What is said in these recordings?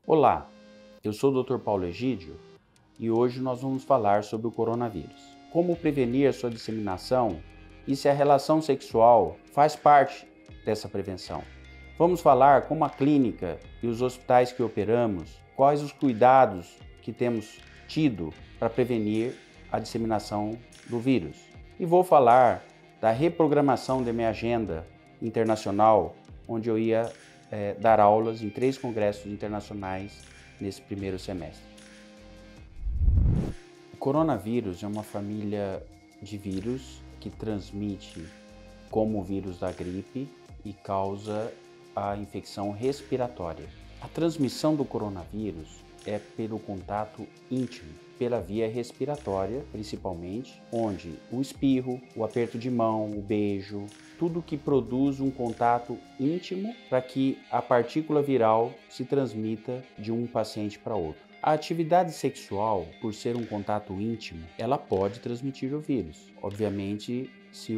Olá, eu sou o Dr. Paulo Egídio e hoje nós vamos falar sobre o coronavírus. Como prevenir a sua disseminação e se a relação sexual faz parte dessa prevenção. Vamos falar como a clínica e os hospitais que operamos, quais os cuidados que temos tido para prevenir a disseminação do vírus. E vou falar da reprogramação da minha agenda internacional, onde eu ia dar aulas em 3 congressos internacionais nesse primeiro semestre. O coronavírus é uma família de vírus que transmite como o vírus da gripe e causa a infecção respiratória. A transmissão do coronavírus é pelo contato íntimo, pela via respiratória, principalmente, onde o espirro, o aperto de mão, o beijo, tudo que produz um contato íntimo para que a partícula viral se transmita de um paciente para outro. A atividade sexual, por ser um contato íntimo, ela pode transmitir o vírus. Obviamente, se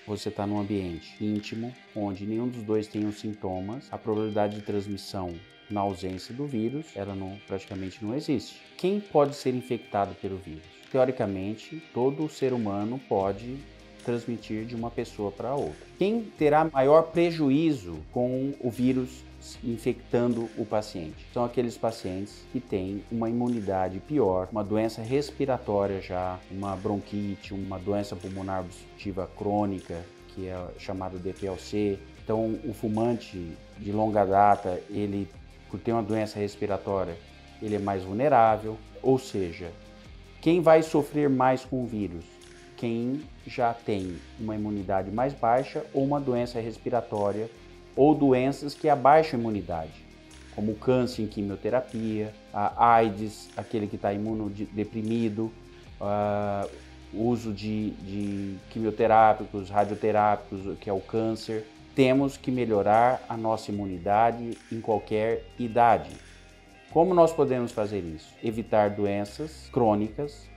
você está num ambiente íntimo, onde nenhum dos dois tem os sintomas, a probabilidade de transmissão na ausência do vírus, ela praticamente não existe. Quem pode ser infectado pelo vírus? Teoricamente, todo ser humano pode transmitir de uma pessoa para outra. Quem terá maior prejuízo com o vírus infectando o paciente? São aqueles pacientes que têm uma imunidade pior, uma doença respiratória já, uma bronquite, uma doença pulmonar obstrutiva crônica, que é chamada DPLC. Então, o fumante de longa data, ele, por ter uma doença respiratória, ele é mais vulnerável. Ou seja, quem vai sofrer mais com o vírus? Quem já tem uma imunidade mais baixa ou uma doença respiratória ou doenças que abaixam a imunidade, como o câncer em quimioterapia, a AIDS, aquele que está imunodeprimido, o uso de quimioterápicos, radioterápicos, que é o câncer. Temos que melhorar a nossa imunidade em qualquer idade. Como nós podemos fazer isso? Evitar doenças crônicas,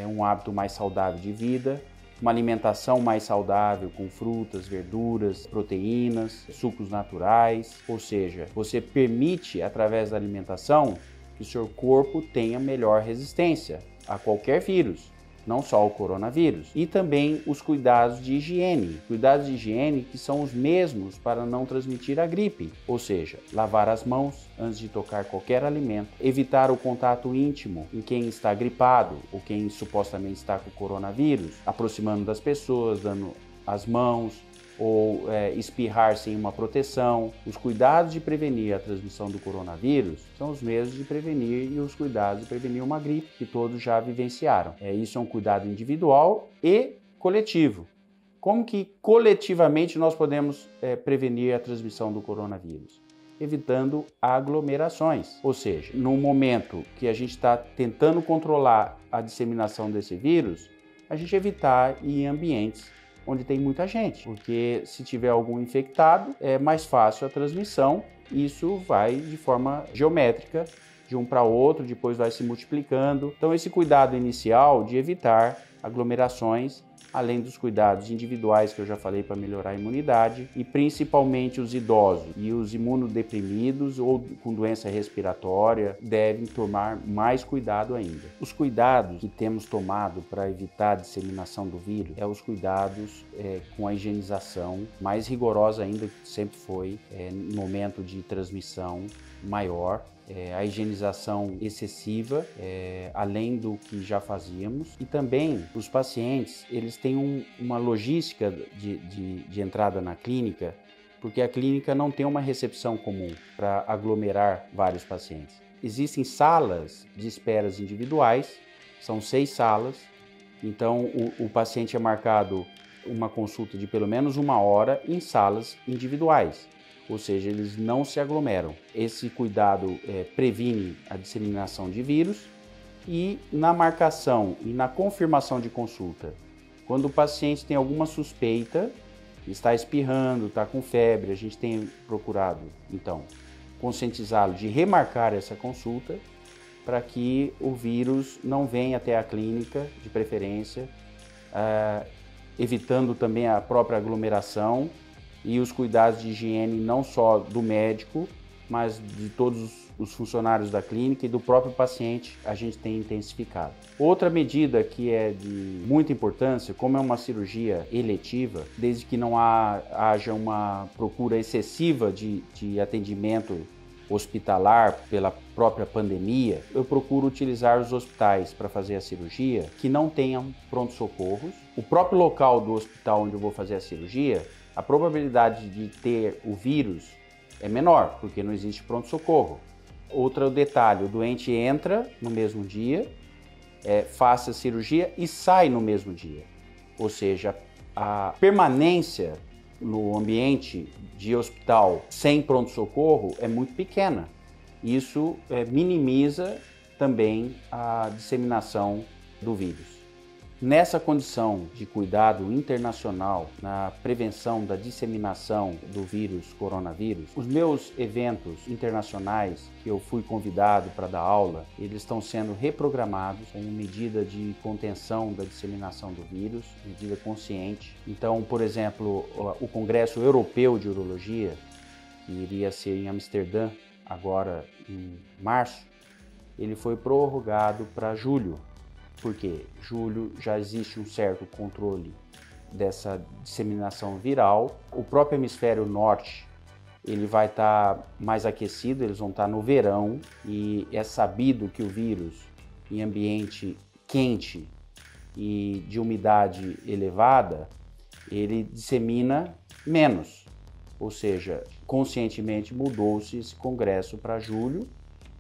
um hábito mais saudável de vida, uma alimentação mais saudável com frutas, verduras, proteínas, sucos naturais. Ou seja, você permite, através da alimentação, que o seu corpo tenha melhor resistência a qualquer vírus, não só o coronavírus. E também os cuidados de higiene. Cuidados de higiene que são os mesmos para não transmitir a gripe. Ou seja, lavar as mãos antes de tocar qualquer alimento. Evitar o contato íntimo em quem está gripado ou quem supostamente está com coronavírus. Aproximando das pessoas, dando as mãos, ou espirrar sem uma proteção. Os cuidados de prevenir a transmissão do coronavírus são os mesmos de prevenir e os cuidados de prevenir uma gripe, que todos já vivenciaram. Isso é um cuidado individual e coletivo. Como que coletivamente nós podemos prevenir a transmissão do coronavírus? Evitando aglomerações. Ou seja, no momento que a gente está tentando controlar a disseminação desse vírus, a gente evitar ir em ambientes onde tem muita gente, porque se tiver algum infectado, é mais fácil a transmissão. Isso vai de forma geométrica, de um para outro, depois vai se multiplicando. Então, esse cuidado inicial de evitar aglomerações, além dos cuidados individuais que eu já falei para melhorar a imunidade, e principalmente os idosos e os imunodeprimidos ou com doença respiratória devem tomar mais cuidado ainda. Os cuidados que temos tomado para evitar a disseminação do vírus os cuidados com a higienização mais rigorosa ainda que sempre foi no momento de transmissão maior. A higienização excessiva, além do que já fazíamos. E também os pacientes, eles têm uma logística de entrada na clínica, porque a clínica não tem uma recepção comum para aglomerar vários pacientes. Existem salas de esperas individuais, são 6 salas, então o paciente é marcado uma consulta de pelo menos 1 hora em salas individuais. Ou seja, eles não se aglomeram. Esse cuidado previne a disseminação de vírus. E na marcação e na confirmação de consulta, quando o paciente tem alguma suspeita, está espirrando, está com febre, a gente tem procurado, então, conscientizá-lo de remarcar essa consulta para que o vírus não venha até a clínica, de preferência, evitando também a própria aglomeração e os cuidados de higiene não só do médico, mas de todos os funcionários da clínica e do próprio paciente, a gente tem intensificado. Outra medida que é de muita importância, como é uma cirurgia eletiva, desde que não haja uma procura excessiva de atendimento hospitalar pela própria pandemia, eu procuro utilizar os hospitais para fazer a cirurgia que não tenham pronto-socorros. O próprio local do hospital onde eu vou fazer a cirurgia, a probabilidade de ter o vírus é menor, porque não existe pronto-socorro. Outro detalhe, o doente entra no mesmo dia, faz a cirurgia e sai no mesmo dia. Ou seja, a permanência no ambiente de hospital sem pronto-socorro é muito pequena. Isso minimiza também a disseminação do vírus. Nessa condição de cuidado internacional na prevenção da disseminação do vírus coronavírus, os meus eventos internacionais que eu fui convidado para dar aula, eles estão sendo reprogramados como medida de contenção da disseminação do vírus, medida consciente. Então, por exemplo, o Congresso Europeu de Urologia, que iria ser em Amsterdã agora em março, ele foi prorrogado para julho. Porque julho já existe um certo controle dessa disseminação viral. O próprio hemisfério norte ele vai estar mais aquecido, eles vão estar no verão e é sabido que o vírus em ambiente quente e de umidade elevada, ele dissemina menos. Ou seja, conscientemente mudou-se esse congresso para julho,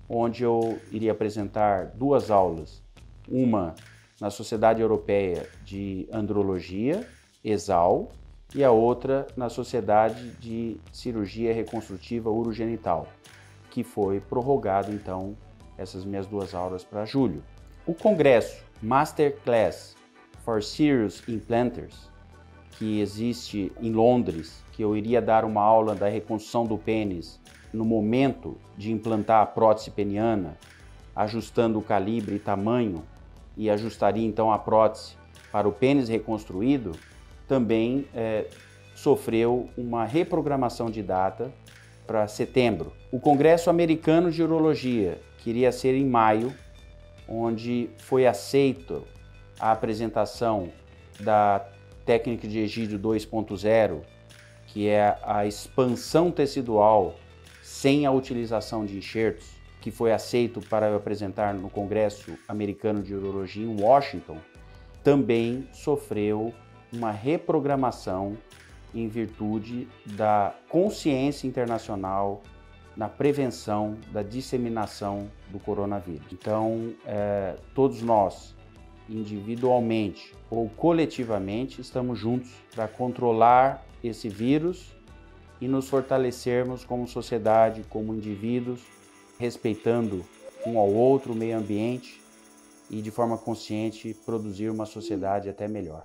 onde eu iria apresentar 2 aulas. Uma na Sociedade Europeia de Andrologia, ESAL, e a outra na Sociedade de Cirurgia Reconstrutiva Urogenital, que foi prorrogado então essas minhas 2 aulas para julho. O congresso Masterclass for Serious Implanters, que existe em Londres, que eu iria dar uma aula da reconstrução do pênis no momento de implantar a prótese peniana, ajustando o calibre e tamanho, e ajustaria então a prótese para o pênis reconstruído, também sofreu uma reprogramação de data para setembro. O Congresso Americano de Urologia, que iria ser em maio, onde foi aceito a apresentação da técnica de Egídio 2.0, que é a expansão tecidual sem a utilização de enxertos, que foi aceito para eu apresentar no Congresso Americano de Urologia em Washington, também sofreu uma reprogramação em virtude da consciência internacional na prevenção da disseminação do coronavírus. Então, todos nós, individualmente ou coletivamente, estamos juntos para controlar esse vírus e nos fortalecermos como sociedade, como indivíduos, respeitando um ao outro, o meio ambiente e de forma consciente produzir uma sociedade até melhor.